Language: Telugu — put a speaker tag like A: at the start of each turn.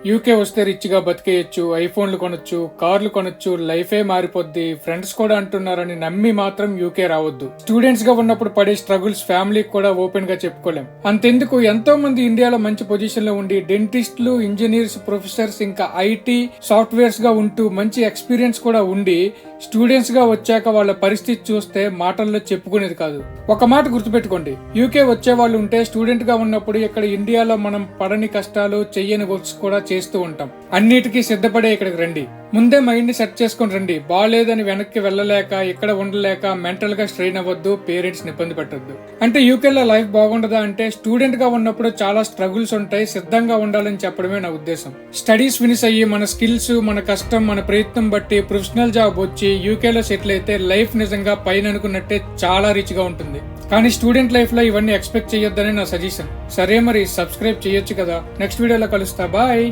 A: యూకే వస్తే రిచ్ గా బతికేయచ్చు, ఐఫోన్లు కొనొచ్చు, కార్లు కొనొచ్చు, లైఫే మారిపోద్ది, ఫ్రెండ్స్ కూడా అంటున్నారని నమ్మి మాత్రం యూకే రావద్దు. స్టూడెంట్స్ గా ఉన్నప్పుడు పడే స్ట్రగుల్స్ ఫ్యామిలీకి కూడా ఓపెన్ గా చెప్పుకోలేం. అంతెందుకు ఎంతో మంది ఇండియాలో మంచి పొజిషన్ లో ఉండి డెంటిస్టులు, ఇంజనీర్స్, ప్రొఫెసర్స్ ఇంకా ఐటీ సాఫ్ట్వేర్స్ గా ఉంటూ మంచి ఎక్స్పీరియన్స్ కూడా ఉండి స్టూడెంట్స్ గా వచ్చాక వాళ్ళ పరిస్థితి చూస్తే మాటల్లో చెప్పుకునేది కాదు. ఒక మాట గుర్తుపెట్టుకోండి, యూకే వచ్చే వాళ్ళు ఉంటే స్టూడెంట్ గా ఉన్నప్పుడు ఇక్కడ ఇండియాలో మనం పడని కష్టాలు, చెయ్యని వర్క్స్ కూడా చేస్తూ ఉంటాం. అన్నిటికీ సిద్ధపడే ఇక్కడికి రండి. ముందే మైండ్ ని సెట్ చేసుకుని రండి. బాగాలేదని వెనక్కి వెళ్ళలేక, ఇక్కడ ఉండలేక మెంటల్ గా స్ట్రెయిన్ అవ్వద్దు, పేరెంట్స్ ని ఇబ్బంది పెట్టద్దు. అంటే యూకేలో లైఫ్ బాగుండదా అంటే, స్టూడెంట్ గా ఉన్నప్పుడు చాలా స్ట్రగుల్స్ ఉంటాయి, సిద్ధంగా ఉండాలని చెప్పడమే నా ఉద్దేశం. స్టడీస్ ఫినిష్ అయ్యి మన స్కిల్స్, మన కష్టం, మన ప్రయత్నం బట్టి ప్రొఫెషనల్ జాబ్ వచ్చి యూకేలో సెటిల్ అయితే లైఫ్ నిజంగా పైన అనుకున్నట్టే చాలా రిచ్ గా ఉంటుంది. కానీ స్టూడెంట్ లైఫ్ లో ఇవన్నీ ఎక్స్పెక్ట్ చేయొద్దని నా సజెషన్. సరే మరి సబ్స్క్రైబ్ చేయొచ్చు కదా. నెక్స్ట్ వీడియోలో కలుస్తా. బాయ్.